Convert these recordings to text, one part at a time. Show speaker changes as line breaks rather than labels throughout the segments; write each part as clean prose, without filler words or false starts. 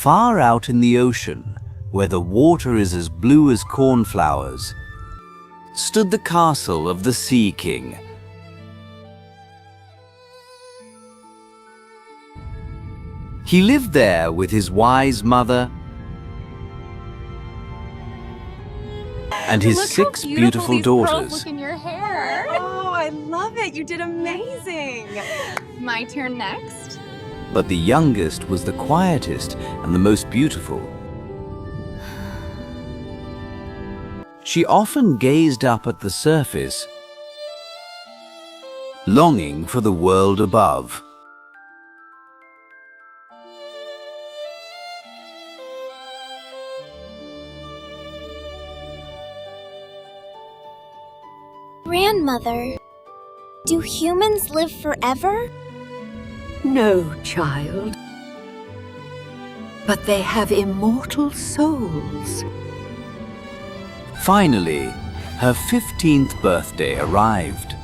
Far out in the ocean, where the water is as blue as cornflowers, stood the castle of the Sea King. He lived there with his wise mother and his 6 beautiful daughters.
Look in your hair.
Oh, I love it. You did amazing.
My turn next.
But the youngest was the quietest and the most beautiful. She often gazed up at the surface, longing for the world above.
Grandmother, do humans live forever?
No, child. But they have immortal souls.
Finally, her 15th birthday arrived.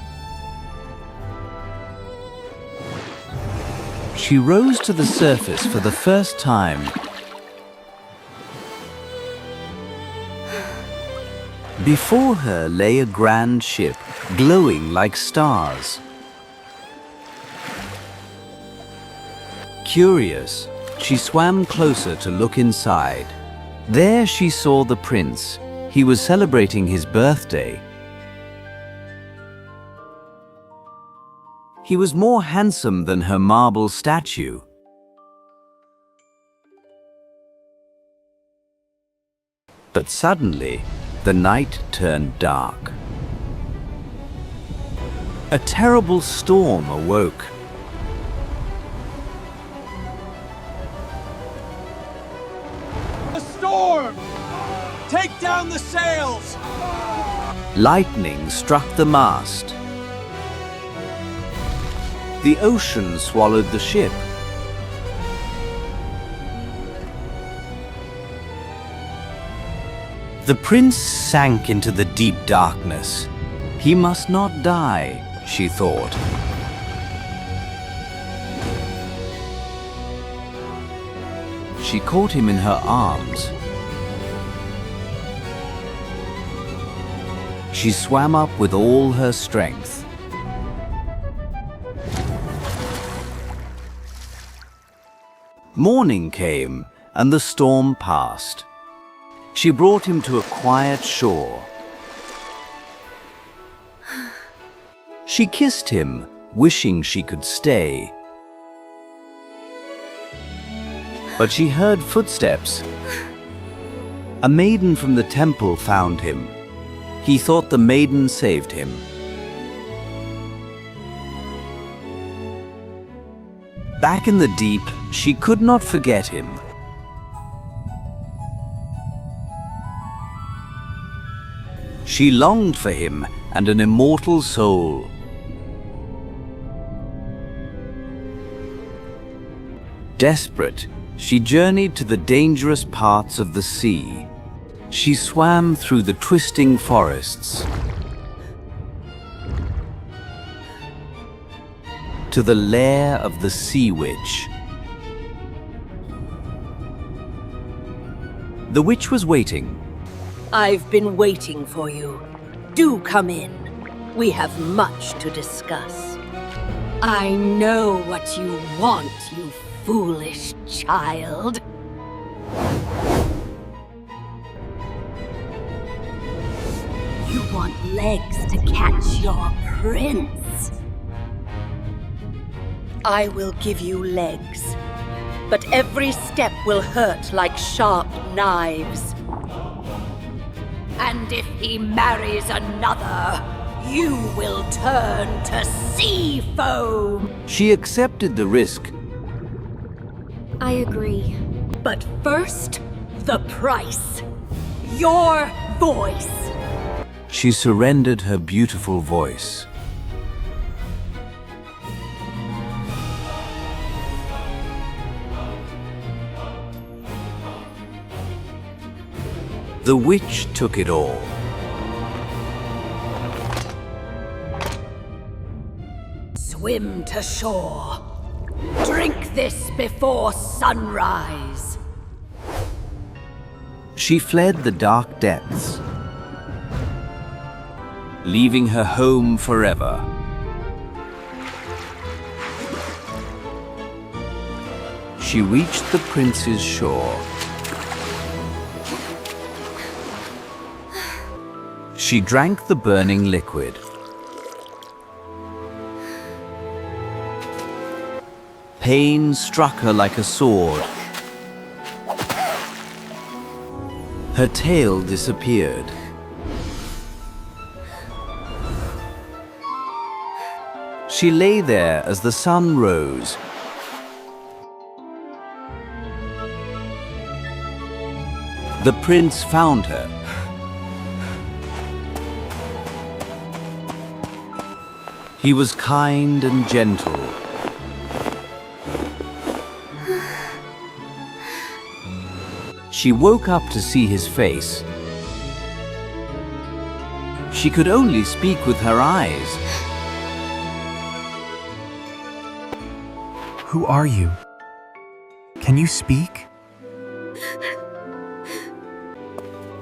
She rose to the surface for the first time. Before her lay a grand ship, glowing like stars. Curious, she swam closer to look inside. There she saw the prince. He was celebrating his birthday. He was more handsome than her marble statue. But suddenly, the night turned dark. A terrible storm awoke.
A storm! Take down the sails!
Lightning struck the mast. The ocean swallowed the ship. The prince sank into the deep darkness. He must not die, she thought. She caught him in her arms. She swam up with all her strength. Morning came, and the storm passed. She brought him to a quiet shore. She kissed him, wishing she could stay. But she heard footsteps. A maiden from the temple found him. He thought the maiden saved him. Back in the deep, she could not forget him. She longed for him and an immortal soul. Desperate, she journeyed to the dangerous parts of the sea. She swam through the twisting forests to the lair of the sea witch. The witch was waiting.
I've been waiting for you. Do come in. We have much to discuss. I know what you want, you foolish child. You want legs to catch your prince. I will give you legs, but every step will hurt like sharp knives. And if he marries another, you will turn to sea foam.
She accepted the risk.
I agree.
But first, the price. Your voice.
She surrendered her beautiful voice. The witch took it all.
Swim to shore. Drink this before sunrise.
She fled the dark depths, leaving her home forever. She reached the prince's shore. She drank the burning liquid. Pain struck her like a sword. Her tail disappeared. She lay there as the sun rose. The prince found her. He was kind and gentle. She woke up to see his face. She could only speak with her eyes.
Who are you? Can you speak?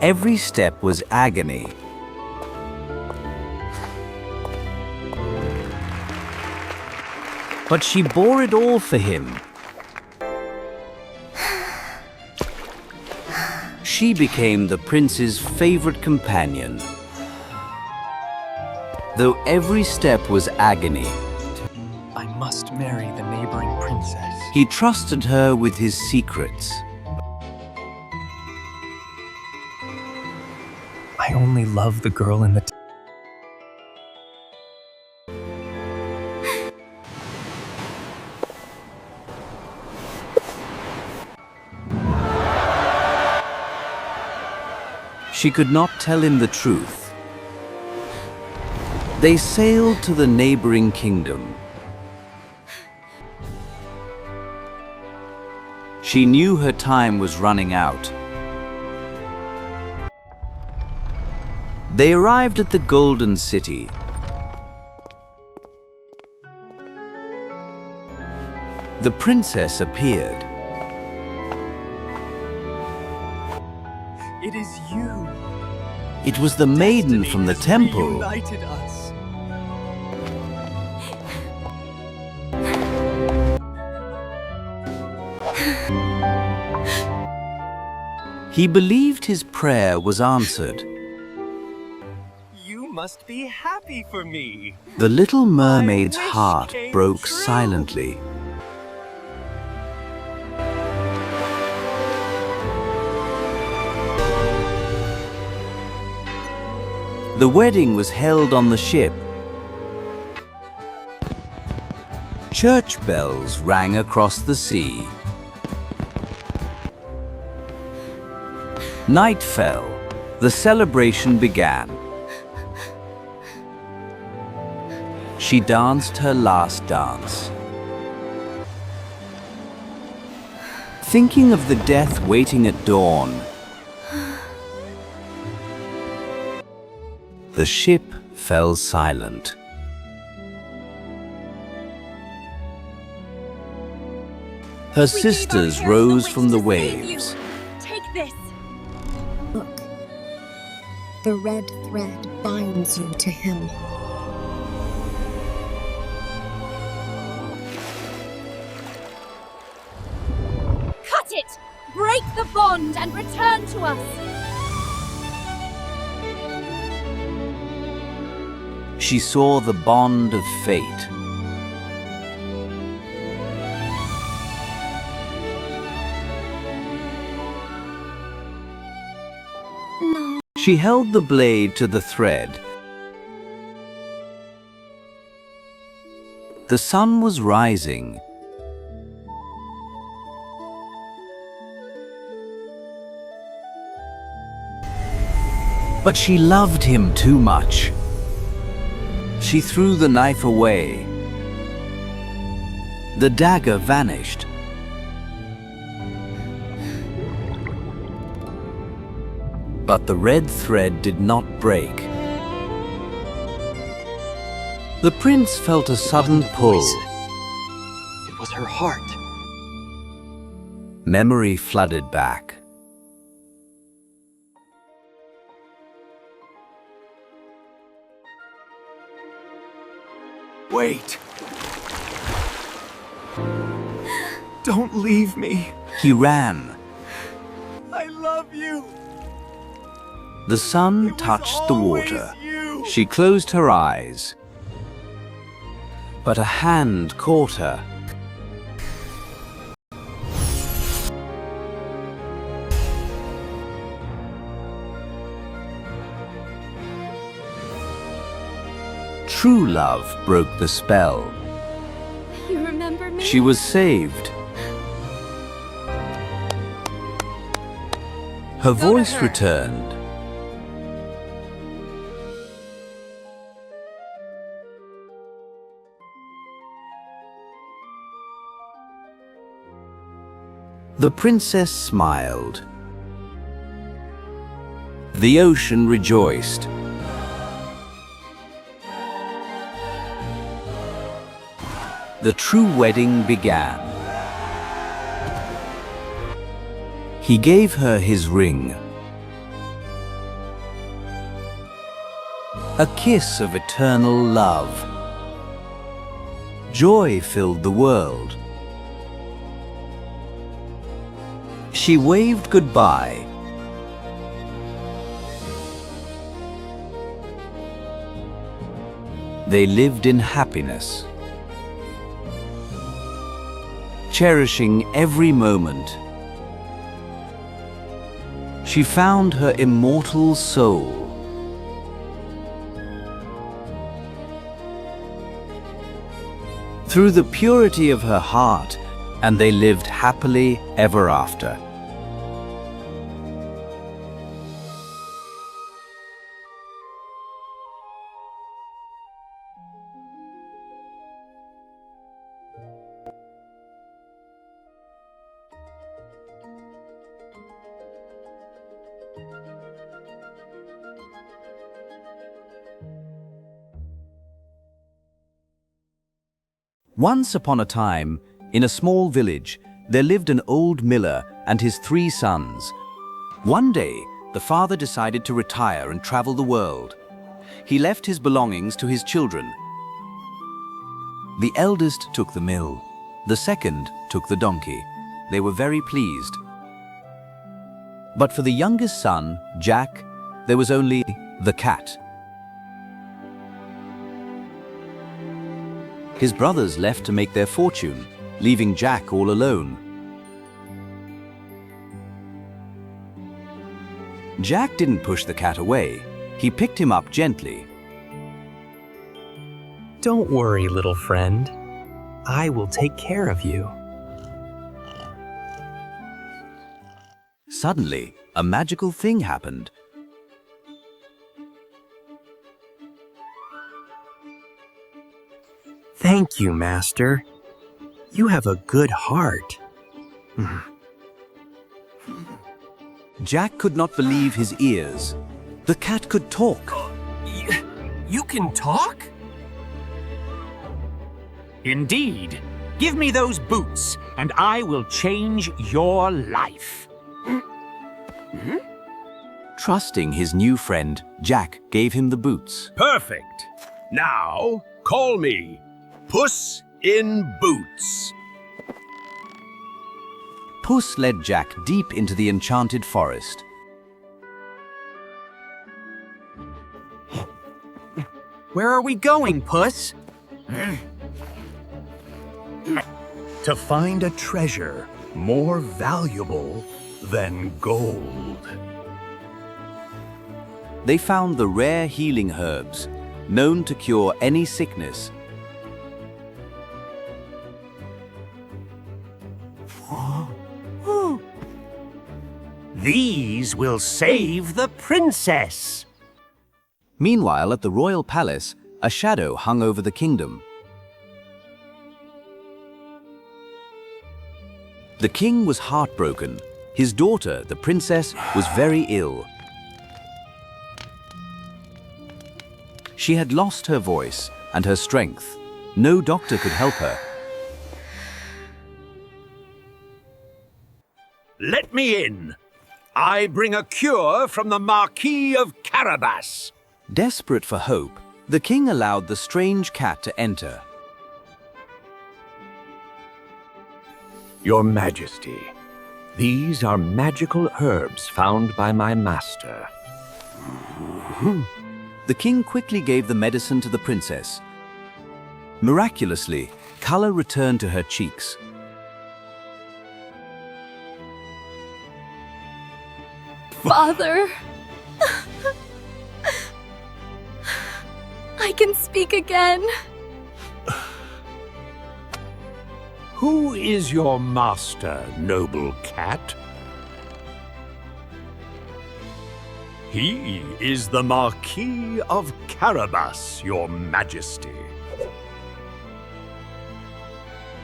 Every step was agony. But she bore it all for him. She became the prince's favorite companion. Though every step was agony,
I must marry the neighboring princess.
he trusted her with his secrets.
I only love the girl in the
She could not tell him the truth. They sailed to the neighboring kingdom. She knew her time was running out. They arrived at the Golden City. The princess appeared.
It is you.
It was the maiden from the temple.
Reunited us.
He believed his prayer was answered.
You must be happy for me.
The little mermaid's
My wish
heart
came
broke
true.
silently. The wedding was held on the ship. Church bells rang across the sea. Night fell. The celebration began. She danced her last dance. Thinking of the death waiting at dawn, the ship fell silent. Her sisters rose from the waves.
Take this.
Look, the red thread binds you to him.
Cut it! Break the bond and return to us!
She saw the bond of fate.
No.
She held the blade to the thread. The sun was rising. But she loved him too much. She threw the knife away. The dagger vanished. But the red thread did not break. The prince felt a sudden pull.
It was her heart.
Memory flooded back.
Wait. Don't leave me.
He ran.
I love you.
The sun
It was
touched the water.
always you.
She closed her eyes. But a hand caught her. True love broke the spell.
You remember me?
She was saved. Her voice returned. The princess smiled. The ocean rejoiced. The true wedding began. He gave her his ring. A kiss of eternal love. Joy filled the world. She waved goodbye. They lived in happiness, cherishing every moment. She found her immortal soul. Through the purity of her heart, and they lived happily ever after. Once upon a time, in a small village, there lived an old miller and his 3 sons. One day, the father decided to retire and travel the world. He left his belongings to his children. The eldest took the mill. The second took the donkey. They were very pleased. But for the youngest son, Jack, there was only the cat. His brothers left to make their fortune, leaving Jack all alone. Jack didn't push the cat away. He picked him up gently.
Don't worry, little friend. I will take care of you.
Suddenly, a magical thing happened.
Thank you, Master. You have a good heart.
Jack could not believe his ears. The cat could talk.
You can talk?
Indeed. Give me those boots, and I will change your life.
Trusting his new friend, Jack gave him the boots.
Perfect. Now, call me Puss in Boots.
Puss led Jack deep into the enchanted forest.
Where are we going, Puss?
To find a treasure more valuable than gold.
They found the rare healing herbs, known to cure any sickness.
These will save the princess.
Meanwhile, at the royal palace, a shadow hung over the kingdom. The king was heartbroken. His daughter, the princess, was very ill. She had lost her voice and her strength. No doctor could help her.
Let me in. I bring a cure from the Marquis of Carabas.
Desperate for hope, the king allowed the strange cat to enter.
Your Majesty, these are magical herbs found by my master.
The king quickly gave the medicine to the princess. Miraculously, color returned to her cheeks.
Father. I can speak again.
Who is your master, noble cat? He is the Marquis of Carabas, your Majesty.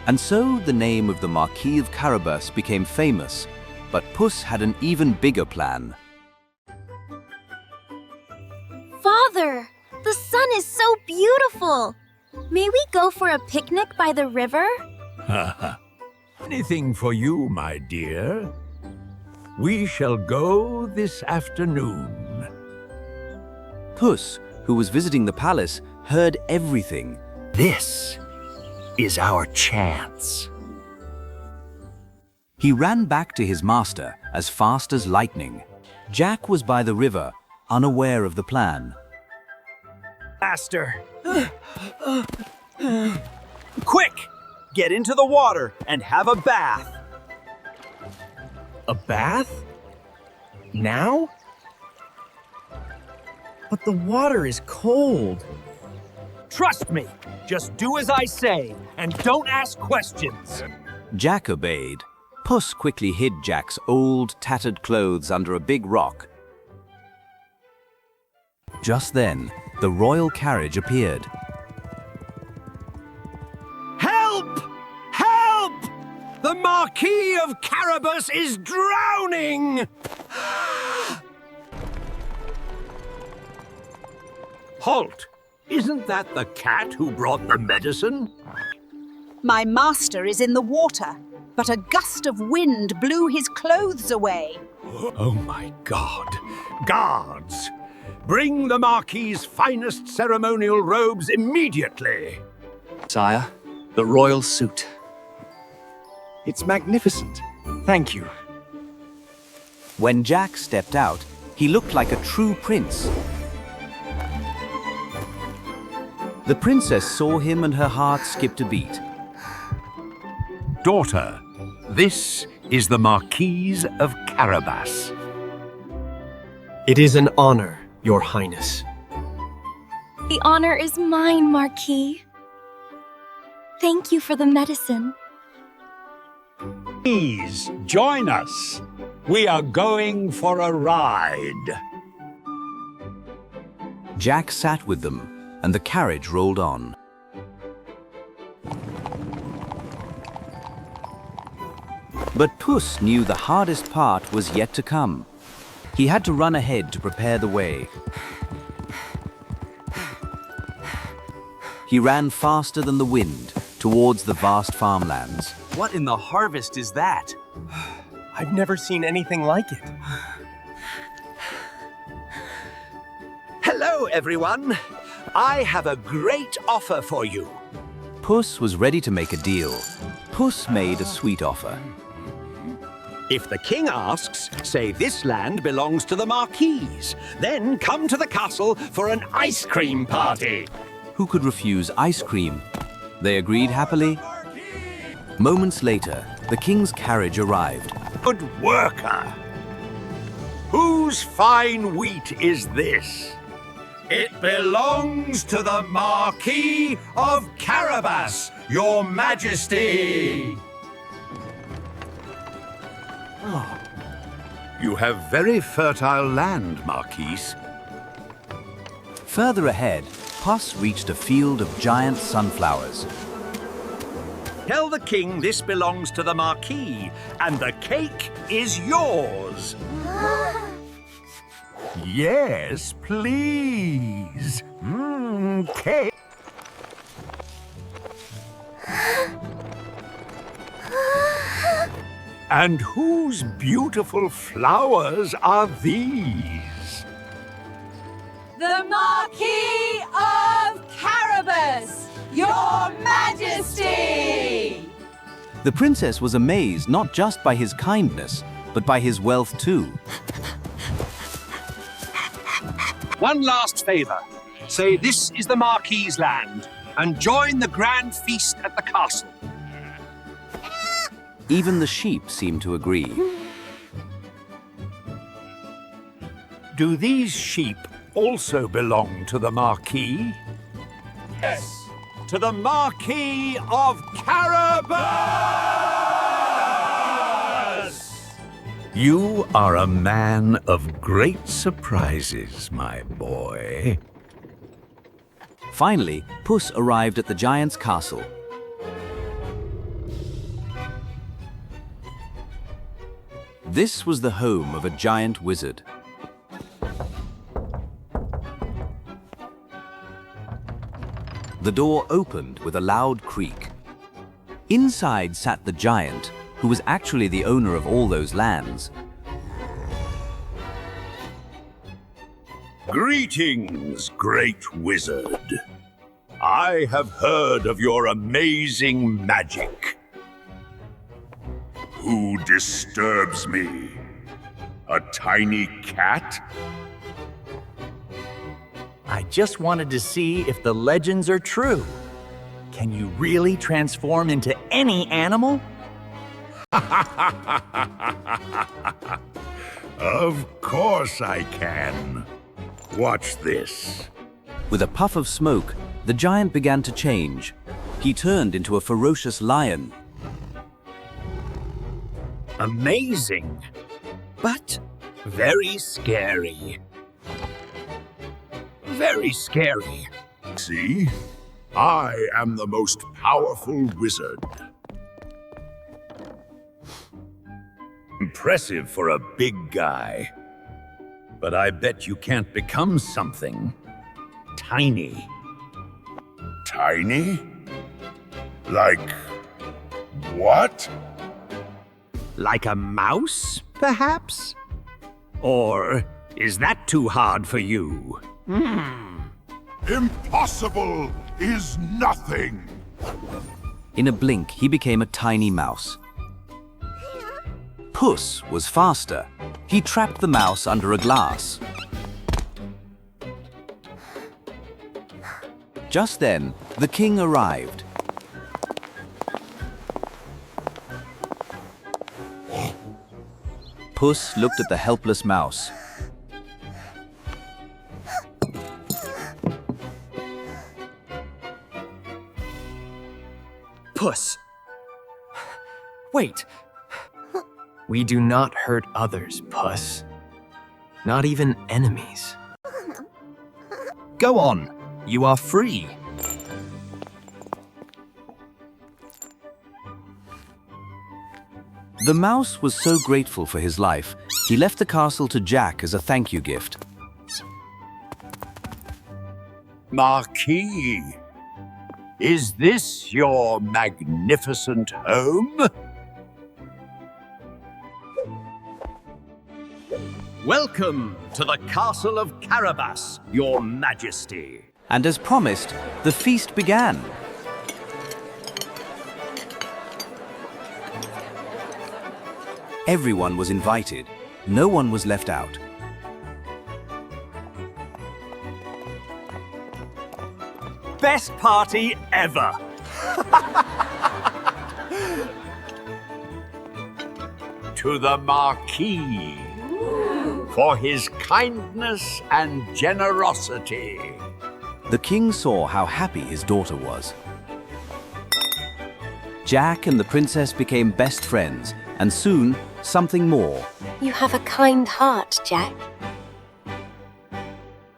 And so the name of the Marquis of Carabas became famous, but Puss had an even bigger plan.
Father, the sun is so beautiful. May we go for a picnic by the river?
Anything for you, my dear. We shall go this afternoon.
Puss, who was visiting the palace, heard everything.
This is our chance.
He ran back to his master as fast as lightning. Jack was by the river, unaware of the plan.
Master. Quick! Get into the water and have a bath.
A bath? Now? But the water is cold.
Trust me. Just do as I say and don't ask questions.
Jack obeyed. Puss quickly hid Jack's old, tattered clothes under a big rock. Just then, the royal carriage appeared.
Help! Help! The Marquis of Carabas is drowning! Halt! Isn't that the cat who brought the medicine?
My master is in the water, but a gust of wind blew his clothes away.
Oh my God! Guards! Bring the Marquis's finest ceremonial robes immediately!
Sire, the royal suit. It's magnificent. Thank you.
When Jack stepped out, he looked like a true prince. The princess saw him and her heart skipped a beat.
Daughter, this is the Marquis of Carabas.
It is an honor, Your Highness.
The honor is mine, Marquis. Thank you for the medicine.
Please join us. We are going for a ride.
Jack sat with them, and the carriage rolled on. But Puss knew the hardest part was yet to come. He had to run ahead to prepare the way. He ran faster than the wind towards the vast farmlands.
What in the harvest is that? I've never seen anything like it.
Hello, everyone. I have a great offer for you.
Puss was ready to make a deal. Puss made a sweet offer.
If the king asks, say this land belongs to the Marquis. Then come to the castle for an ice cream party.
Who could refuse ice cream? They agreed happily. Moments later, the king's carriage arrived.
Good worker. Whose fine wheat is this? It belongs to the Marquis of Carabas, Your Majesty. Oh. You have very fertile land, Marquis.
Further ahead, Puss reached a field of giant sunflowers.
Tell the king this belongs to the Marquis, and the cake is yours. Yes, please. Cake. And whose beautiful flowers are these?
The Marquis of Carabas, Your Majesty!
The princess was amazed not just by his kindness, but by his wealth too.
One last favor. Say this is the Marquis's land, and join the grand feast at the castle.
Even the sheep seemed to agree.
Do these sheep also belong to the Marquis?
Yes, to the Marquis of Carabas!
You are a man of great surprises, my boy.
Finally, Puss arrived at the giant's castle. This was the home of a giant wizard. The door opened with a loud creak. Inside sat the giant, who was actually the owner of all those lands.
Greetings, great wizard. I have heard of your amazing magic. Who disturbs me? A tiny cat?
I just wanted to see if the legends are true. Can you really transform into any animal?
Of course I can. Watch this.
With a puff of smoke, the giant began to change. He turned into a ferocious lion.
Amazing, but very scary. Very scary.
See? I am the most powerful wizard. Impressive for a big guy. But I bet you can't become something tiny. Tiny? Like what?
Like a mouse, perhaps? Or is that too hard for you?
Impossible is nothing.
In a blink, he became a tiny mouse. Puss was faster. He trapped the mouse under a glass. Just then, the king arrived. Puss looked at the helpless mouse.
Puss. Wait. We do not hurt others, Puss. Not even enemies.
Go on, you are free. The mouse was so grateful for his life, he left the castle to Jack as a thank you gift.
Marquis, is this your magnificent home?
Welcome to the castle of Carabas, your majesty.
And as promised, the feast began. Everyone was invited. No one was left out.
Best party ever.
To the Marquis for his kindness and generosity.
The king saw how happy his daughter was. Jack and the princess became best friends, and soon, something more.
You have a kind heart, Jack.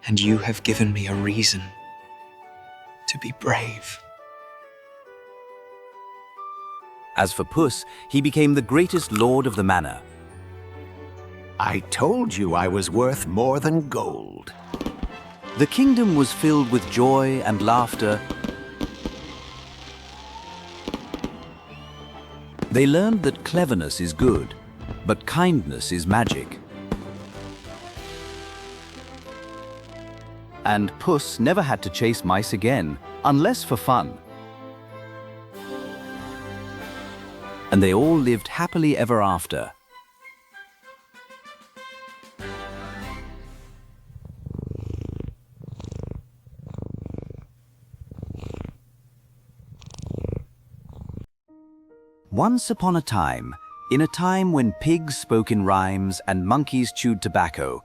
And you have given me a reason to be brave.
As for Puss, he became the greatest lord of the manor.
I told you I was worth more than gold.
The kingdom was filled with joy and laughter. They learned that cleverness is good, but kindness is magic. And Puss never had to chase mice again, unless for fun. and they all lived happily ever after. Once upon a time, in a time when pigs spoke in rhymes and monkeys chewed tobacco,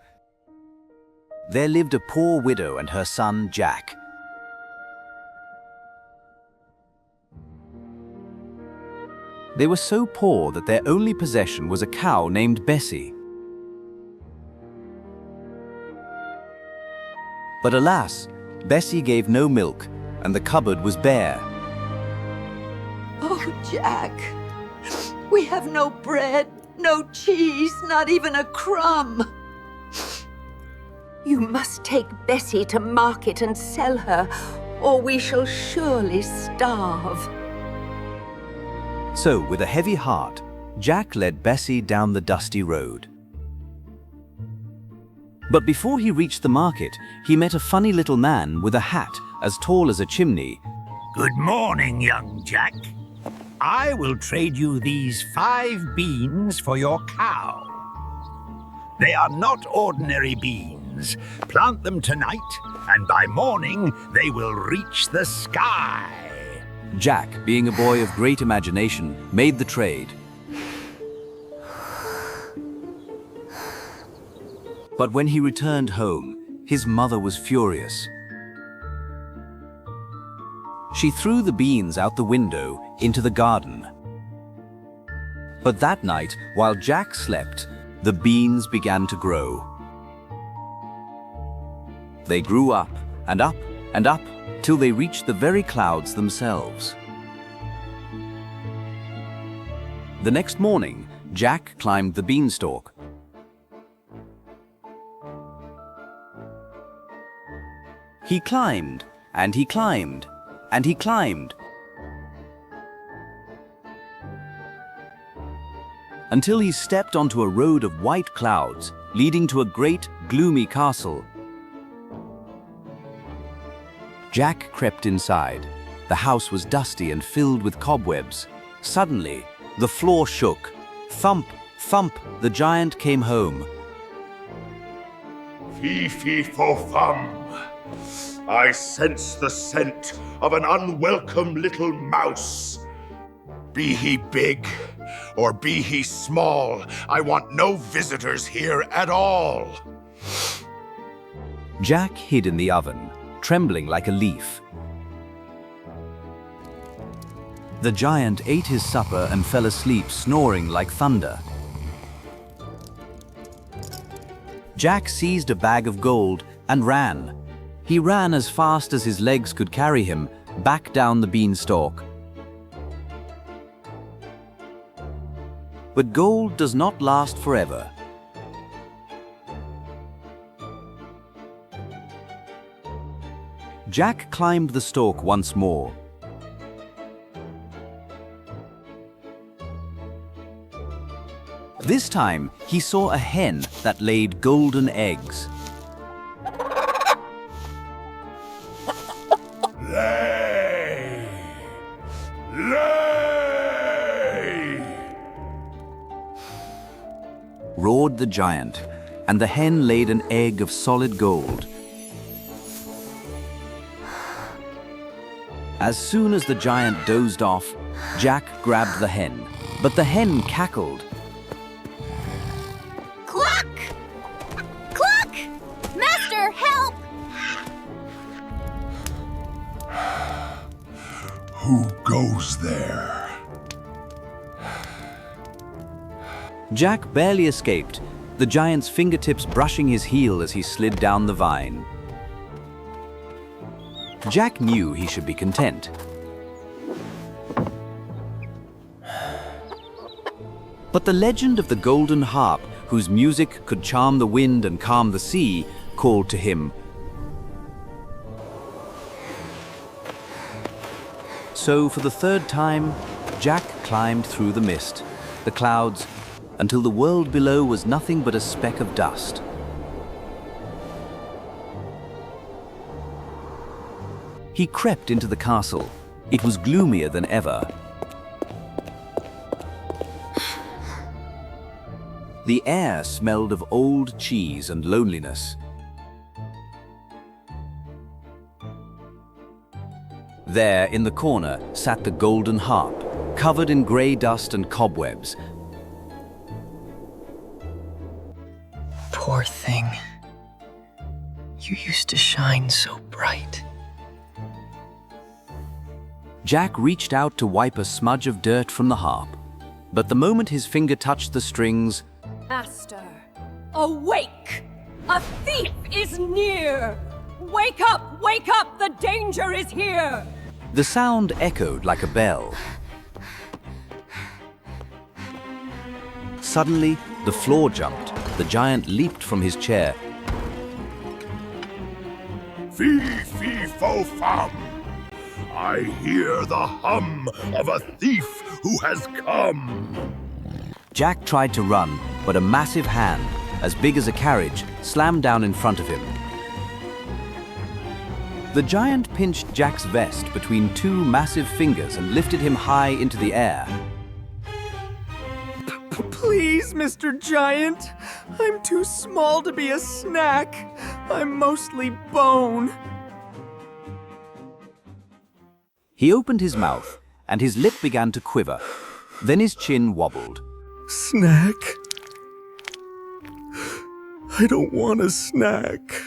there lived a poor widow and her son, Jack. They were so poor that their only possession was a cow named Bessie. But alas, Bessie gave no milk, and the cupboard was bare.
Oh, Jack, we have no bread, no cheese, not even a crumb. You must take Bessie to market and sell her, or we shall surely starve.
So, with a heavy heart, Jack led Bessie down the dusty road. But before he reached the market, he met a funny little man with a hat as tall as a chimney.
Good morning, young Jack. I will trade you these 5 beans for your cow. They are not ordinary beans. Plant them tonight, and by morning they will reach the sky.
Jack, being a boy of great imagination, made the trade. But when he returned home, his mother was furious. She threw the beans out the window into the garden. But that night, while Jack slept, the beans began to grow. They grew up and up and up till they reached the very clouds themselves. The next morning, Jack climbed the beanstalk. He climbed, and he climbed, and he climbed, until he stepped onto a road of white clouds leading to a great, gloomy castle. Jack crept inside. The house was dusty and filled with cobwebs. Suddenly, the floor shook. Thump, thump, the giant came home.
Fee-fee-fo-fum. I sense the scent of an unwelcome little mouse. Be he big or be he small, I want no visitors here at all.
Jack hid in the oven, trembling like a leaf. The giant ate his supper and fell asleep, snoring like thunder. Jack seized a bag of gold and ran. He ran as fast as his legs could carry him, back down the beanstalk. But gold does not last forever. Jack climbed the stalk once more. This time, he saw a hen that laid golden eggs.
Lay! Lay!
Roared the giant, and the hen laid an egg of solid gold. As soon as the giant dozed off, Jack grabbed the hen, but the hen cackled.
Cluck! Cluck! Master, help!
Who goes there?
Jack barely escaped, the giant's fingertips brushing his heel as he slid down the vine. Jack knew he should be content. But the legend of the golden harp, whose music could charm the wind and calm the sea, called to him. So for the third time, Jack climbed through the mist, the clouds, until the world below was nothing but a speck of dust. He crept into the castle. It was gloomier than ever. The air smelled of old cheese and loneliness. There, in the corner, sat the golden harp, covered in grey dust and cobwebs.
Poor thing. You used to shine so bright.
Jack reached out to wipe a smudge of dirt from the harp, but the moment his finger touched the strings,
Master, awake! A thief is near! Wake up! Wake up! The danger is here!
the sound echoed like a bell. Suddenly, the floor jumped. The giant leaped from his chair.
Fee, fee, fo, fum. I hear the hum of a thief who has come.
Jack tried to run, but a massive hand, as big as a carriage, slammed down in front of him. The giant pinched Jack's vest between two massive fingers and lifted him high into the air.
Please, Mr. Giant. I'm too small to be a snack. I'm mostly bone.
He opened his mouth, and his lip began to quiver. Then his chin wobbled.
Snack? I don't want a snack.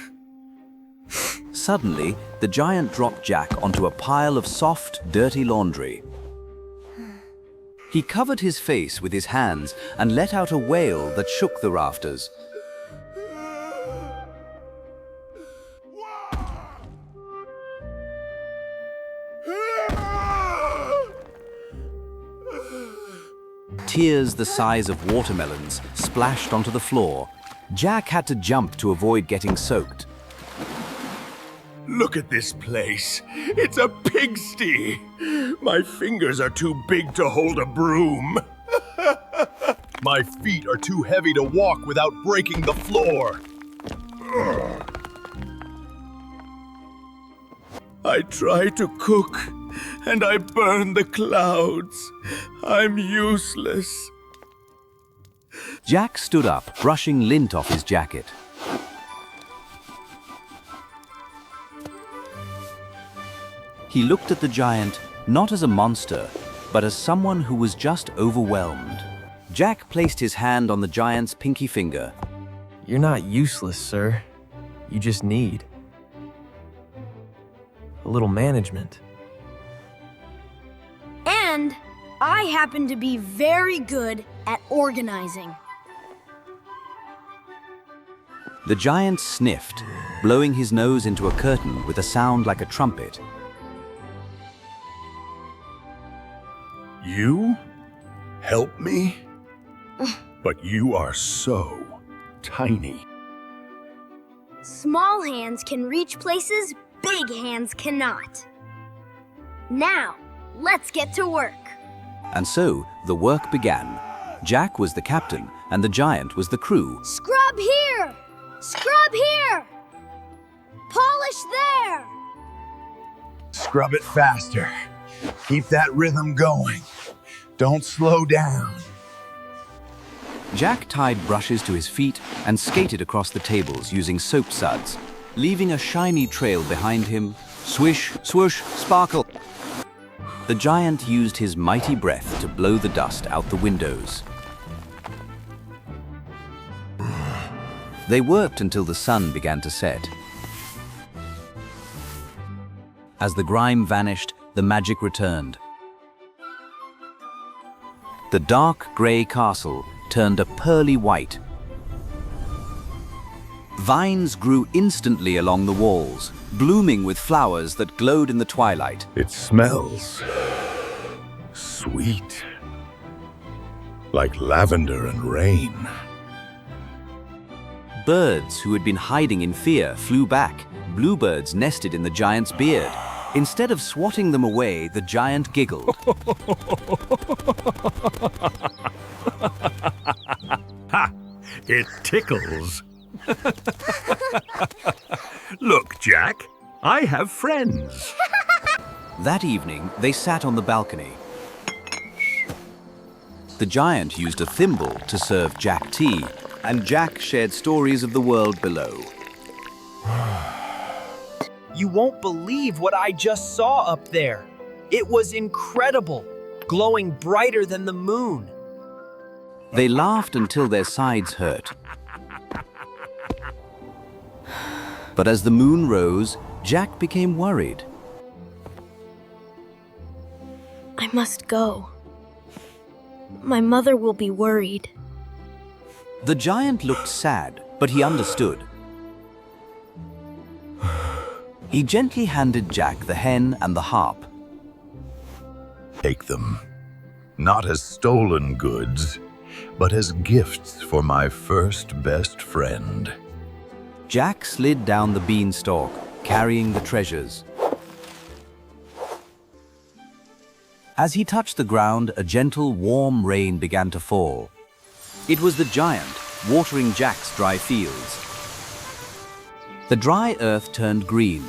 Suddenly, the giant dropped Jack onto a pile of soft, dirty laundry. He covered his face with his hands and let out a wail that shook the rafters. Tears the size of watermelons splashed onto the floor. Jack had to jump to avoid getting soaked.
Look at this place. It's a pigsty. My fingers are too big to hold a broom. My feet are too heavy to walk without breaking the floor. I try to cook, and I burn the clouds. I'm useless.
Jack stood up, brushing lint off his jacket. He looked at the giant, not as a monster, but as someone who was just overwhelmed. Jack placed his hand on the giant's pinky finger.
You're not useless, sir. You just need a little management.
And I happen to be very good at organizing.
The giant sniffed, blowing his nose into a curtain with a sound like a trumpet.
You help me? But you are so tiny.
Small hands can reach places big hands cannot. Now, let's get to work.
And so, the work began. Jack was the captain, and the giant was the crew.
Scrub here! Scrub here! Polish there!
Scrub it faster. Keep that rhythm going. Don't slow down.
Jack tied brushes to his feet and skated across the tables using soap suds, leaving a shiny trail behind him. Swish, swoosh, sparkle. The giant used his mighty breath to blow the dust out the windows. They worked until the sun began to set. As the grime vanished, the magic returned. The dark grey castle turned a pearly white. Vines grew instantly along the walls, blooming with flowers that glowed in the twilight.
It smells sweet, like lavender and rain.
Birds who had been hiding in fear flew back. Bluebirds nested in the giant's beard. Instead of swatting them away, the giant giggled.
Ha! It tickles. Look, Jack, I have friends.
That evening, they sat on the balcony. The giant used a thimble to serve Jack tea, and Jack shared stories of the world below.
You won't believe what I just saw up there. It was incredible, glowing brighter than the moon.
They laughed until their sides hurt. But as the moon rose, Jack became worried.
I must go. My mother will be worried.
The giant looked sad, but he understood. He gently handed Jack the hen and the harp.
Take them, not as stolen goods, but as gifts for my first best friend.
Jack slid down the beanstalk, carrying the treasures. As he touched the ground, a gentle, warm rain began to fall. It was the giant, watering Jack's dry fields. The dry earth turned green.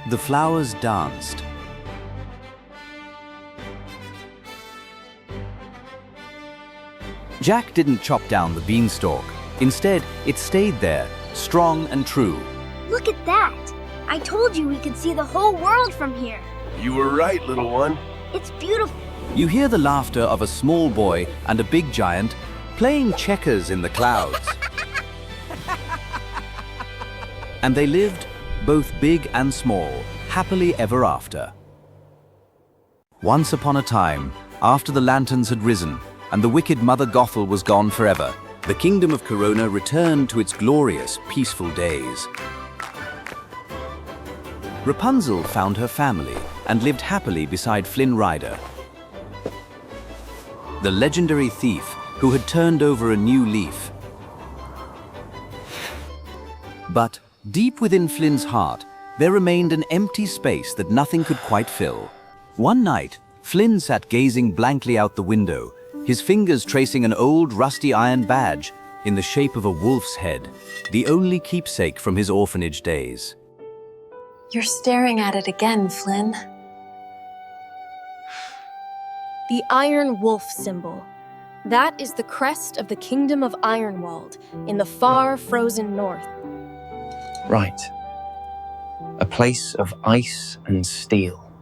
The flowers danced. Jack didn't chop down the beanstalk. Instead, it stayed there, strong and true.
Look at that! I told you we could see the whole world from here.
You were right, little one.
It's beautiful.
You hear the laughter of a small boy and a big giant playing checkers in the clouds. And they lived, both big and small, happily ever after. Once upon a time, after the lanterns had risen and the wicked Mother Gothel was gone forever, the kingdom of Corona returned to its glorious, peaceful days. Rapunzel found her family and lived happily beside Flynn Rider, the legendary thief who had turned over a new leaf. But deep within Flynn's heart, there remained an empty space that nothing could quite fill. One night, Flynn sat gazing blankly out the window, his fingers tracing an old rusty iron badge in the shape of a wolf's head, the only keepsake from his orphanage days.
You're staring at it again, Flynn.
The Iron Wolf symbol. That is the crest of the Kingdom of Ironwald in the far frozen north.
Right. A place of ice and steel.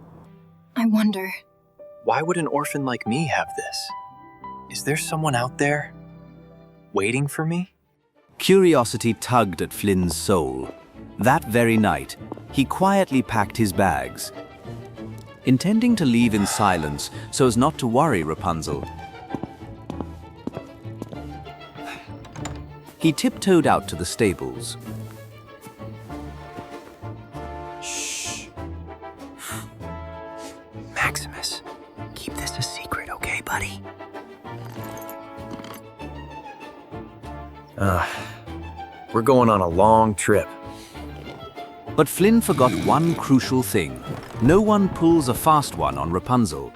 I wonder.
Why would an orphan like me have this? Is there someone out there waiting for me?
Curiosity tugged at Flynn's soul. That very night, he quietly packed his bags, intending to leave in silence so as not to worry Rapunzel. He tiptoed out to the stables.
Shh. Maximus, keep this a secret, okay, buddy? We're going on a long trip.
But Flynn forgot one crucial thing. No one pulls a fast one on Rapunzel.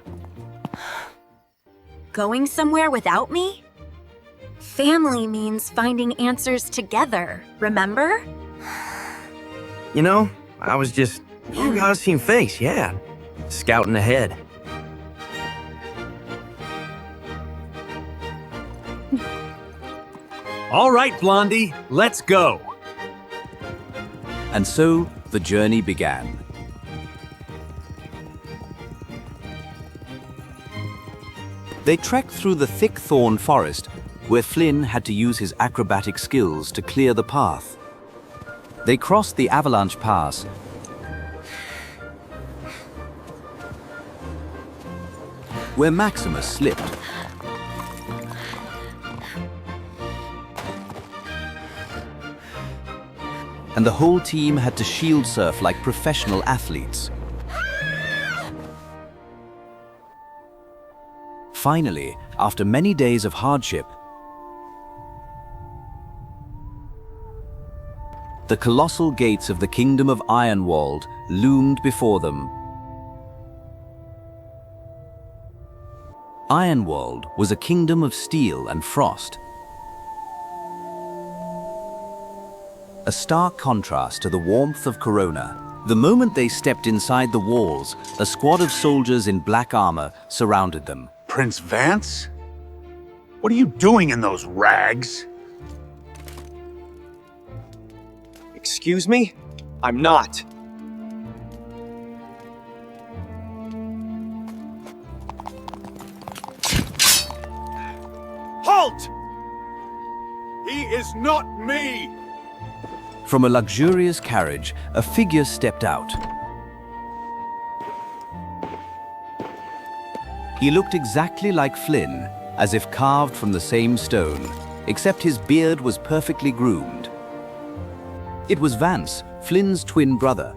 Going somewhere without me? Family means finding answers together, remember?
You know, I was just... You got a seen face, yeah. Scouting ahead.
All right, Blondie, let's go.
And so the journey began. They trekked through the thick thorn forest, where Flynn had to use his acrobatic skills to clear the path. They crossed the Avalanche Pass, where Maximus slipped. And the whole team had to shield surf like professional athletes. Finally, after many days of hardship, the colossal gates of the Kingdom of Ironwald loomed before them. Ironwald was a kingdom of steel and frost, a stark contrast to the warmth of Corona. The moment they stepped inside the walls, a squad of soldiers in black armor surrounded them.
Prince Vance? What are you doing in those rags?
Excuse me? I'm not.
Halt! He is not me!
From a luxurious carriage, a figure stepped out. He looked exactly like Flynn, as if carved from the same stone, except his beard was perfectly groomed. It was Vance, Flynn's twin brother.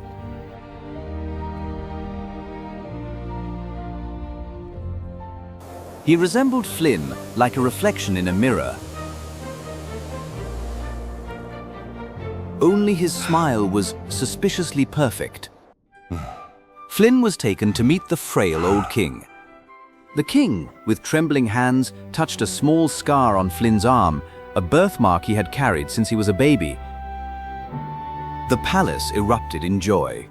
He resembled Flynn like a reflection in a mirror. Only his smile was suspiciously perfect. Flynn was taken to meet the frail old king. The king, with trembling hands, touched a small scar on Flynn's arm, a birthmark he had carried since he was a baby. The palace erupted in joy.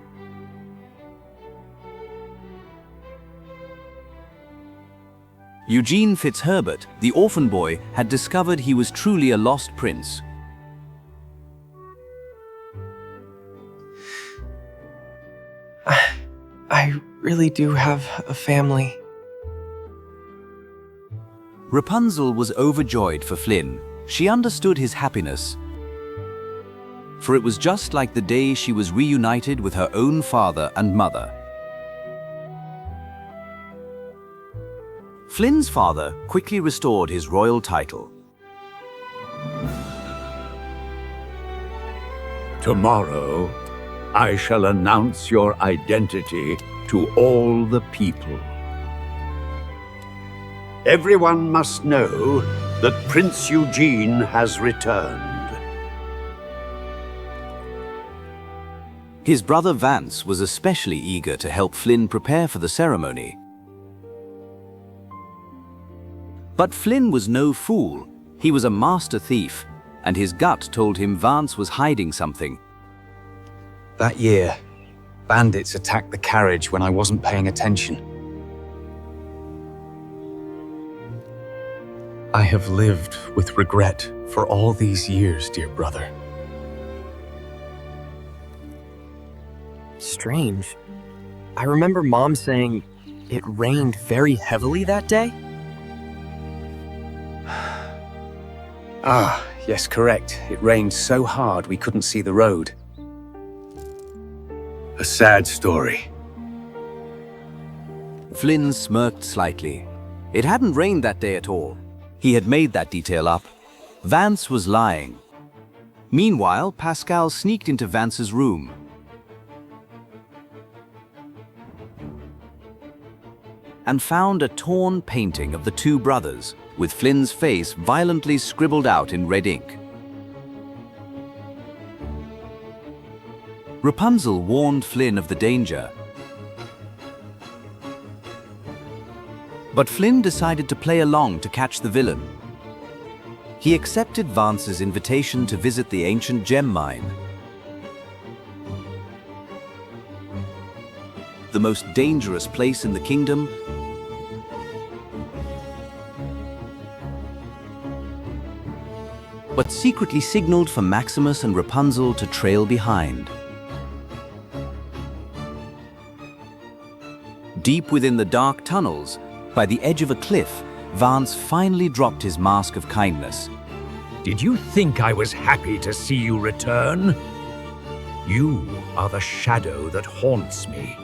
Eugene Fitzherbert, the orphan boy, had discovered he was truly a lost prince.
I really do have a family.
Rapunzel was overjoyed for Flynn. She understood his happiness. For it was just like the day she was reunited with her own father and mother. Flynn's father quickly restored his royal title.
Tomorrow, I shall announce your identity to all the people. Everyone must know that Prince Eugene has returned.
His brother Vance was especially eager to help Flynn prepare for the ceremony. But Flynn was no fool. He was a master thief, and his gut told him Vance was hiding something.
That year, bandits attacked the carriage when I wasn't paying attention. I have lived with regret for all these years, dear brother. Strange. I remember Mom saying it rained very heavily that day. Ah, yes, correct. It rained so hard we couldn't see the road.
A sad story.
Flynn smirked slightly. It hadn't rained that day at all. He had made that detail up. Vance was lying. Meanwhile, Pascal sneaked into Vance's room. And found a torn painting of the two brothers, with Flynn's face violently scribbled out in red ink. Rapunzel warned Flynn of the danger. But Flynn decided to play along to catch the villain. He accepted Vance's invitation to visit the ancient gem mine. The most dangerous place in the kingdom, but secretly signaled for Maximus and Rapunzel to trail behind. Deep within the dark tunnels, by the edge of a cliff, Vance finally dropped his mask of kindness.
Did you think I was happy to see you return? You are the shadow that haunts me.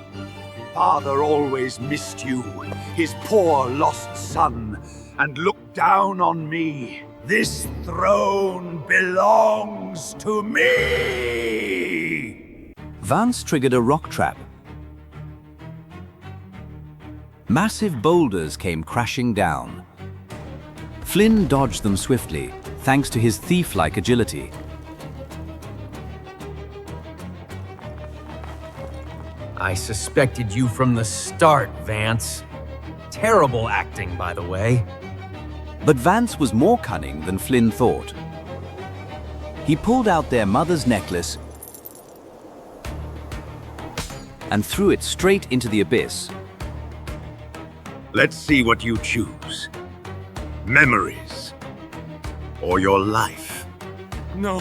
Father always missed you, his poor lost son, and looked down on me. This throne belongs to me!
Vance triggered a rock trap. Massive boulders came crashing down. Flynn dodged them swiftly, thanks to his thief-like agility.
I suspected you from the start, Vance. Terrible acting, by the way.
But Vance was more cunning than Flynn thought. He pulled out their mother's necklace and threw it straight into the abyss.
Let's see what you choose. Memories. Or your life.
No.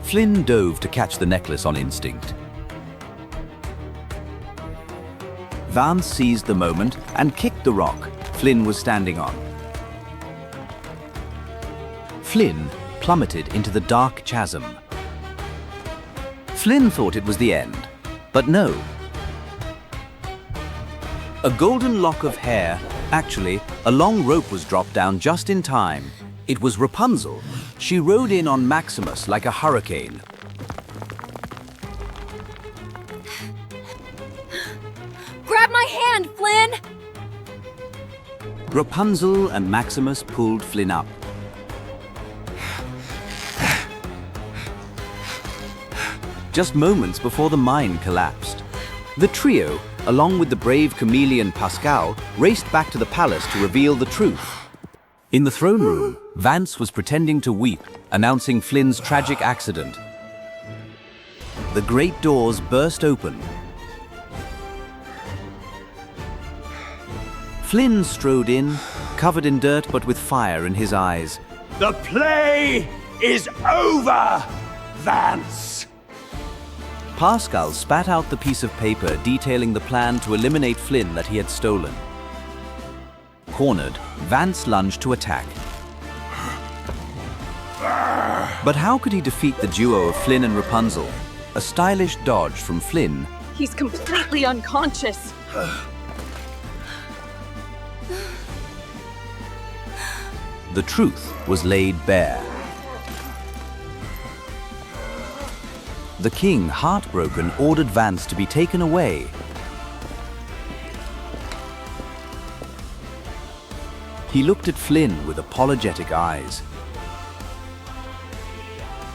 Flynn dove to catch the necklace on instinct. Vance seized the moment and kicked the rock Flynn was standing on. Flynn plummeted into the dark chasm. Flynn thought it was the end, but no. A golden lock of hair, actually, a long rope was dropped down just in time. It was Rapunzel. She rode in on Maximus like a hurricane.
Grab my hand, Flynn!
Rapunzel and Maximus pulled Flynn up. Just moments before the mine collapsed. The trio, along with the brave chameleon Pascal, raced back to the palace to reveal the truth. In the throne room, Vance was pretending to weep, announcing Flynn's tragic accident. The great doors burst open. Flynn strode in, covered in dirt but with fire in his eyes.
The play is over, Vance!
Pascal spat out the piece of paper detailing the plan to eliminate Flynn that he had stolen. Cornered, Vance lunged to attack. But how could he defeat the duo of Flynn and Rapunzel? A stylish dodge from Flynn.
He's completely unconscious.
The truth was laid bare. The king, heartbroken, ordered Vance to be taken away. He looked at Flynn with apologetic eyes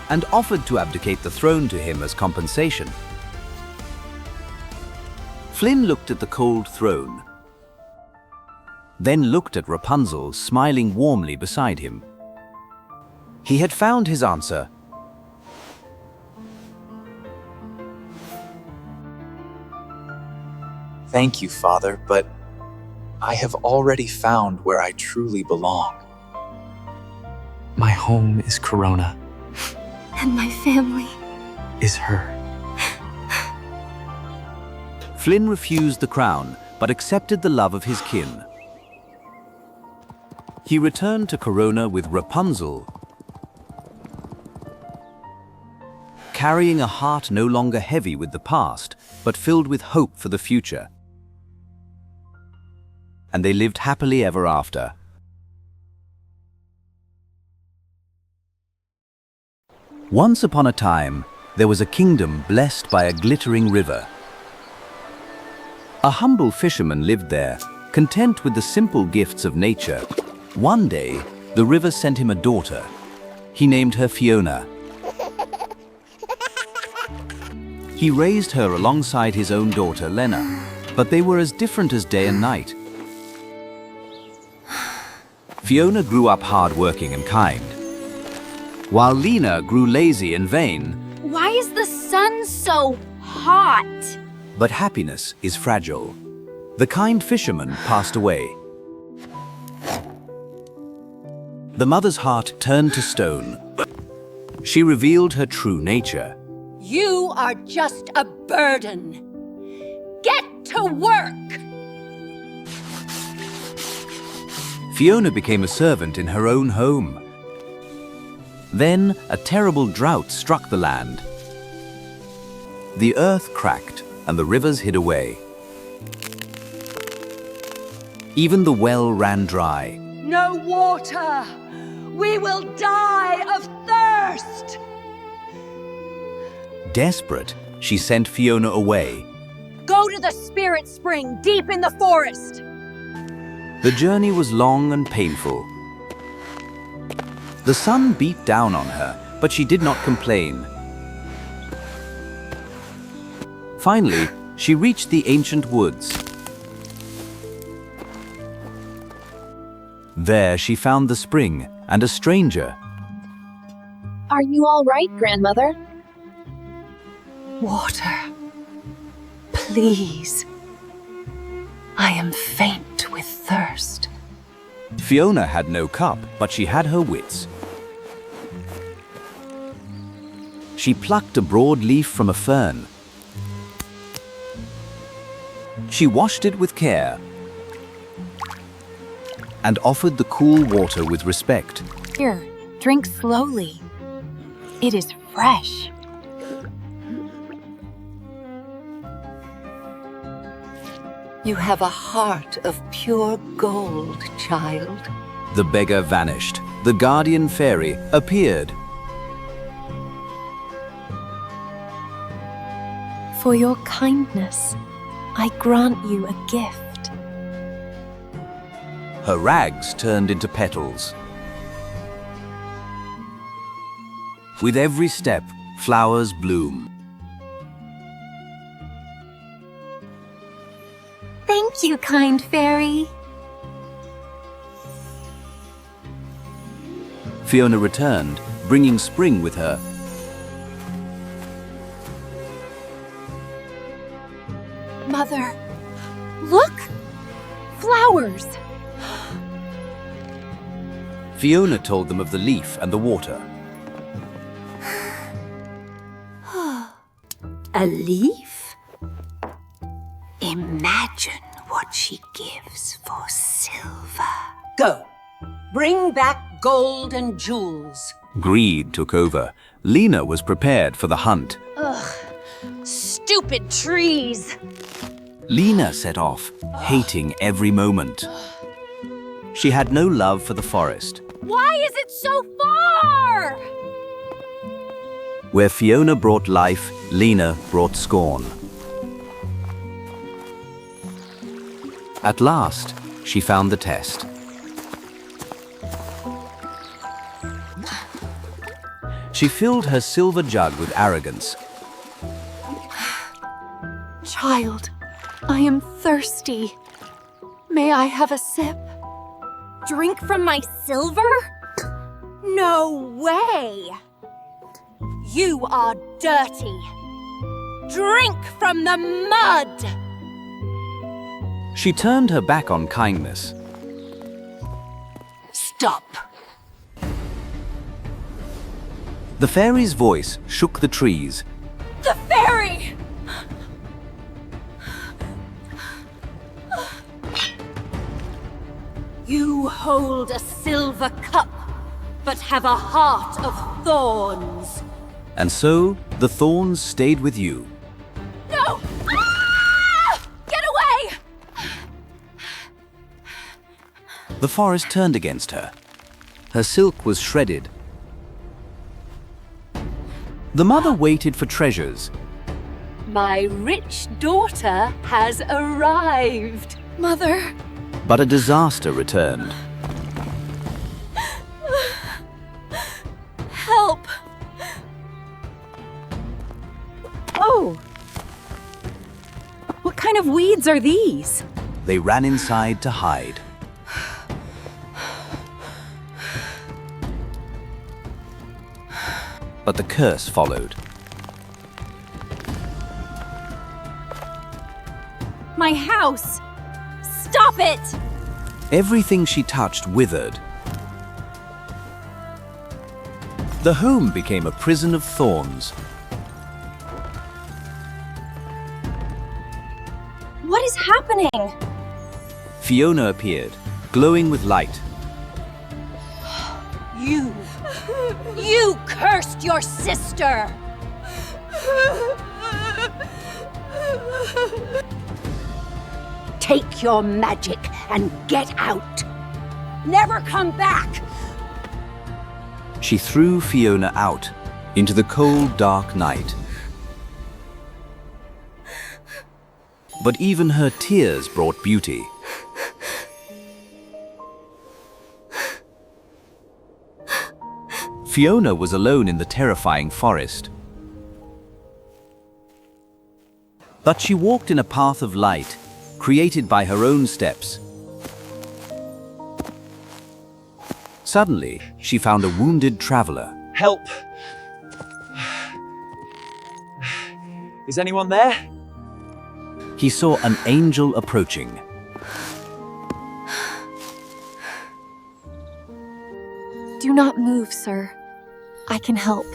and offered to abdicate the throne to him as compensation. Flynn looked at the cold throne, then looked at Rapunzel, smiling warmly beside him. He had found his answer.
Thank you, Father, but I have already found where I truly belong. My home is Corona.
And my family
is her.
Flynn refused the crown, but accepted the love of his kin. He returned to Corona with Rapunzel, carrying a heart no longer heavy with the past, but filled with hope for the future. And they lived happily ever after. Once upon a time, there was a kingdom blessed by a glittering river. A humble fisherman lived there, content with the simple gifts of nature. One day, the river sent him a daughter. He named her Fiona. He raised her alongside his own daughter, Lena, but they were as different as day and night. Fiona grew up hard-working and kind, while Lena grew lazy and vain.
Why is the sun so hot?
But happiness is fragile. The kind fisherman passed away. The mother's heart turned to stone. She revealed her true nature.
You are just a burden. Get to work!
Fiona became a servant in her own home. Then a terrible drought struck the land. The earth cracked and the rivers hid away. Even the well ran dry.
No water! We will die of thirst!
Desperate, she sent Fiona away.
Go to the spirit spring deep in the forest!
The journey was long and painful. The sun beat down on her, but she did not complain. Finally, she reached the ancient woods. There she found the spring and a stranger.
Are you all right, Grandmother?
Water. Please. I am faint with thirst.
Fiona had no cup, but she had her wits. She plucked a broad leaf from a fern. She washed it with care and offered the cool water with respect.
Here, drink slowly. It is fresh.
You have a heart of pure gold, child.
The beggar vanished. The guardian fairy appeared.
For your kindness, I grant you a gift.
Her rags turned into petals. With every step, flowers bloom.
Thank you, kind fairy.
Fiona returned, bringing spring with her.
Mother, look! Flowers!
Fiona told them of the leaf and the water.
A leaf? Imagine what she gives for silver. Go. Bring back gold and jewels.
Greed took over. Lena was prepared for the hunt.
Ugh. Stupid trees!
Lena set off, hating every moment. She had no love for the forest.
Why is it so far?
Where Fiona brought life, Lena brought scorn. At last, she found the test. She filled her silver jug with arrogance.
Child, I am thirsty. May I have a sip?
Drink from my silver? No way!
You are dirty. Drink from the mud!
She turned her back on kindness.
Stop.
The fairy's voice shook the trees.
The fairy! You hold a silver cup, but have a heart of thorns.
And so, the thorns stayed with you.
No! Ah! Get away!
The forest turned against her. Her silk was shredded. The mother waited for treasures.
My rich daughter has arrived.
Mother.
But a disaster returned.
Help!
Oh! What kind of weeds are these?
They ran inside to hide. But the curse followed.
My house! Stop it!
Everything she touched withered. The home became a prison of thorns.
What is happening?
Fiona appeared, glowing with light.
You cursed your sister! Take your magic and get out. Never come back!
She threw Fiona out into the cold, dark night. But even her tears brought beauty. Fiona was alone in the terrifying forest. But she walked in a path of light, created by her own steps. Suddenly, she found a wounded traveler.
Help!
Is anyone there?
He saw an angel approaching.
Do not move, sir. I can help.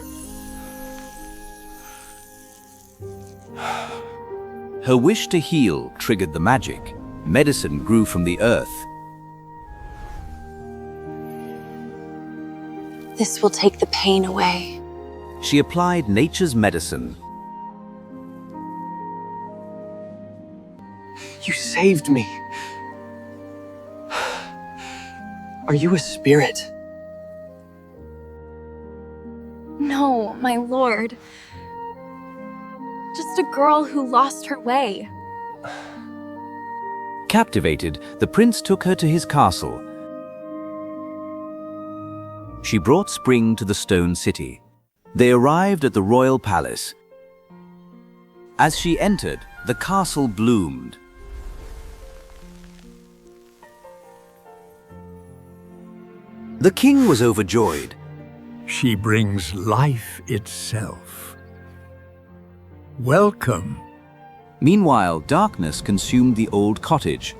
Her wish to heal triggered the magic. Medicine grew from the earth.
This will take the pain away.
She applied nature's medicine.
You saved me. Are you a spirit?
No, my lord. Just a girl who lost her way.
Captivated, the prince took her to his castle. She brought spring to the stone city. They arrived at the royal palace. As she entered, the castle bloomed. The king was overjoyed.
She brings life itself. Welcome.
Meanwhile, darkness consumed the old cottage.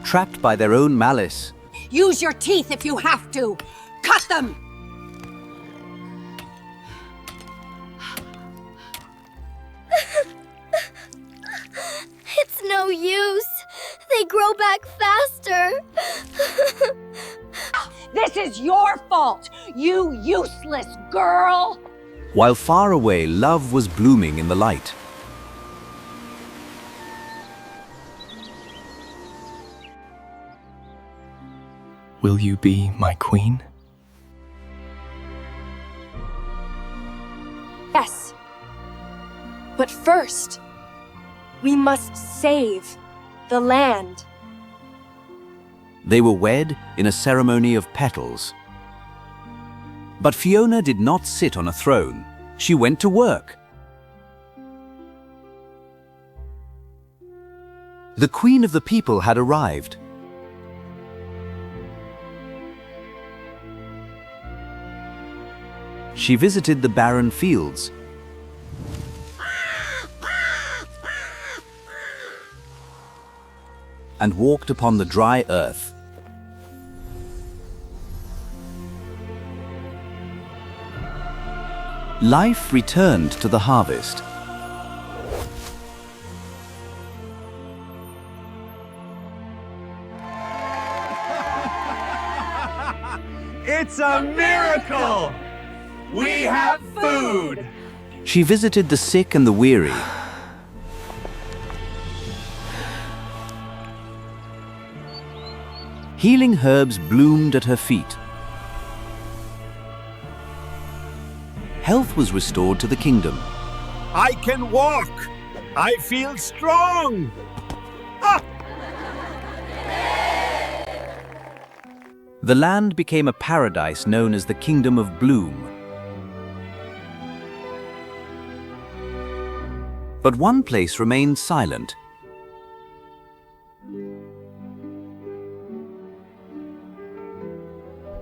Trapped by their own malice,
Use your teeth if you have to. Cut them!
It's no use. They grow back faster.
This is your fault, you useless girl!
while far away love was blooming in the light.
Will you be my queen?
Yes. But first, we must save the land.
They were wed in a ceremony of petals. But Fiona did not sit on a throne. She went to work. The queen of the people had arrived. She visited the barren fields. And walked upon the dry earth. Life returned to the harvest.
It's a miracle! We have food!
She visited the sick and the weary. Healing herbs bloomed at her feet. Health was restored to the kingdom.
I can walk! I feel strong! Ah!
The land became a paradise known as the Kingdom of Bloom. But one place remained silent.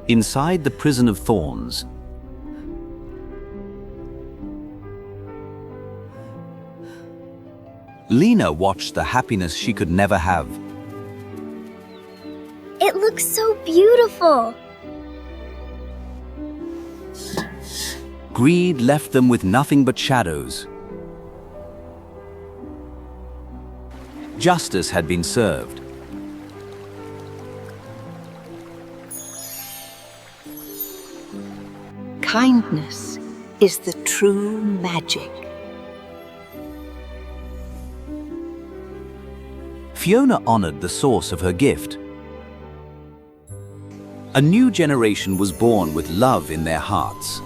Inside the prison of thorns, Lena watched the happiness she could never have.
It looks so beautiful.
Greed left them with nothing but shadows. Justice had been served.
Kindness is the true magic.
Fiona honored the source of her gift. A new generation was born with love in their hearts.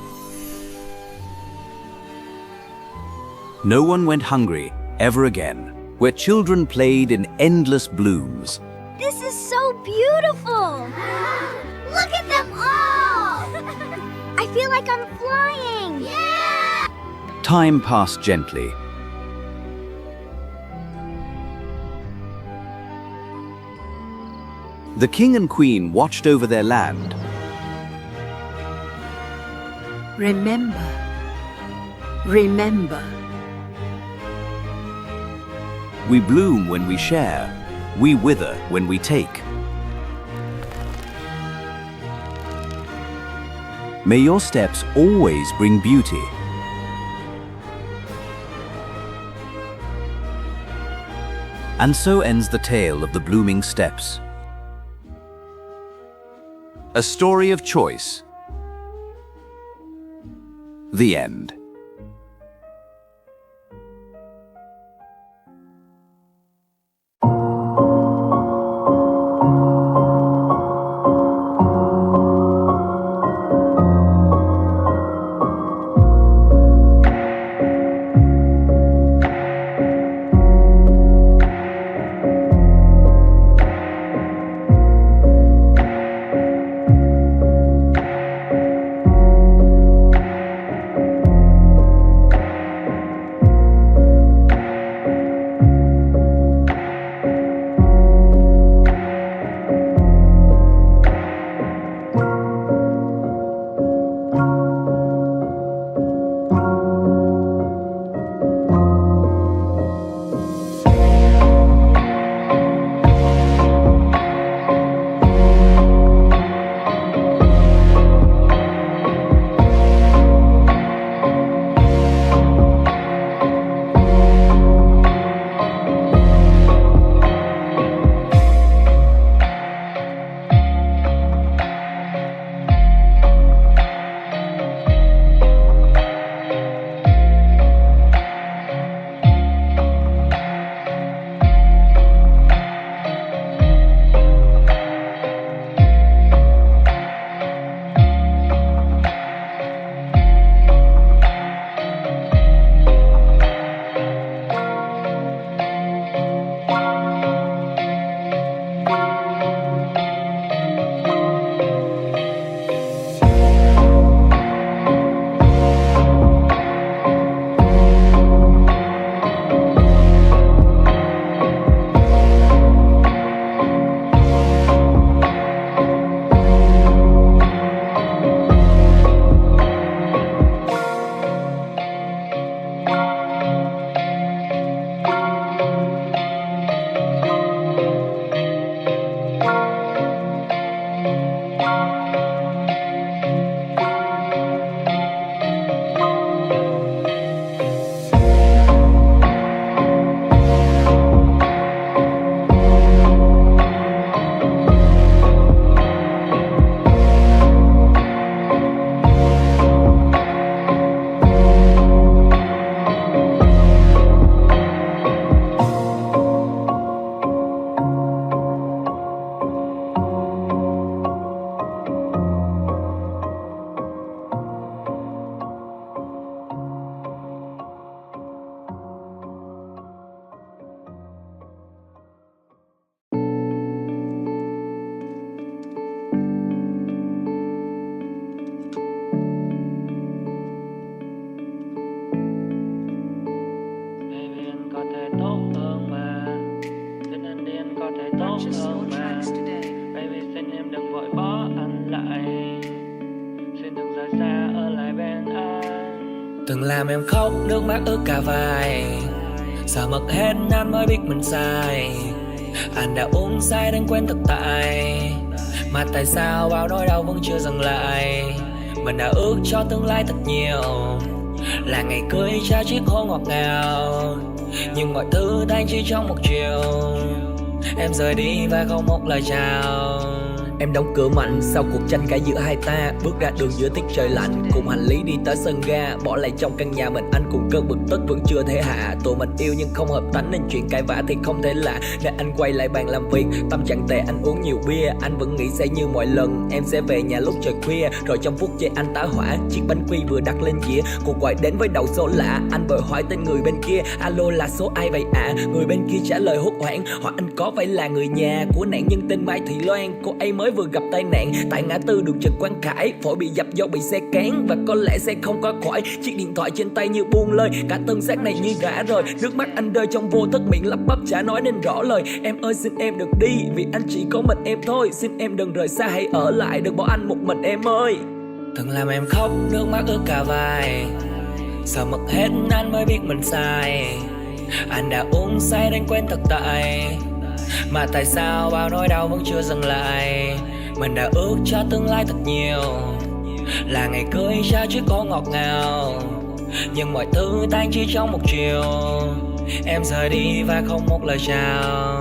No one went hungry ever again, where children played in endless blooms.
This is so beautiful. Look at them all. I feel like I'm flying. Yeah!
Time passed gently. The king and queen watched over their land.
Remember,
Remember.
We bloom when we share. We wither when we take. May your steps always bring beauty. And so ends the tale of the blooming steps. A story of choice. The end.
Từng làm em khóc nước mắt ướt cả vai. Giờ mất hết anh mới biết mình sai. Anh đã uống say đến quên thực tại. Mà tại sao bao nỗi đau vẫn chưa dừng lại. Mình đã ước cho tương lai thật nhiều. Là ngày cưới trao chiếc hôn ngọt ngào. Nhưng mọi thứ tan chỉ trong một chiều. Em rời đi và không một lời chào.
Em đóng cửa mạnh sau cuộc tranh cãi giữa hai ta. Bước ra đường giữa tiết trời lạnh, cùng hành lý đi tới sân ga. Bỏ lại trong căn nhà mình anh cùng cơn bực tức vẫn chưa thể hạ. Tụi mình yêu nhưng không hợp tánh nên chuyện cãi vã thì không thể lạ. Nên anh quay lại bàn làm việc, tâm trạng tệ anh uống nhiều bia. Anh vẫn nghĩ sẽ như mọi lần, em sẽ về nhà lúc trời khuya. Rồi trong phút giây anh tá hỏa, chiếc bánh quy vừa đặt lên dĩa. Cuộc gọi đến với đầu số lạ, anh vội hỏi tên người bên kia. Alo là số ai vậy ạ? Người bên kia trả lời hốt hoảng, hỏi anh có phải là người nhà của nạn nhân tên Mai Thị Loan. Cô ấy mới vừa gặp tai nạn tại ngã tư đường Trần Quang Khải, phổi bị dập do bị xe cán và có lẽ sẽ không qua khỏi. Chiếc điện thoại trên tay như buông lơi, cả thân xác này như rã rời. Nước mắt anh rơi trong vô thức, miệng lắp bắp chả nói nên rõ lời. Em ơi xin em đừng đi, vì anh chỉ có mình em thôi. Xin em đừng rời xa, hãy ở lại, đừng bỏ anh một mình em ơi.
Từng làm em khóc nước mắt ướt cả vai. Sợ mất hết anh mới biết mình sai. Anh đã uống say đến quên thực tại. Mà tại sao bao nỗi đau vẫn chưa dừng lại. Mình đã ước cho tương lai thật nhiều, là ngày cưới ra chứ có ngọt ngào. Nhưng mọi thứ tan chỉ trong một chiều. Em rời đi và không một lời chào.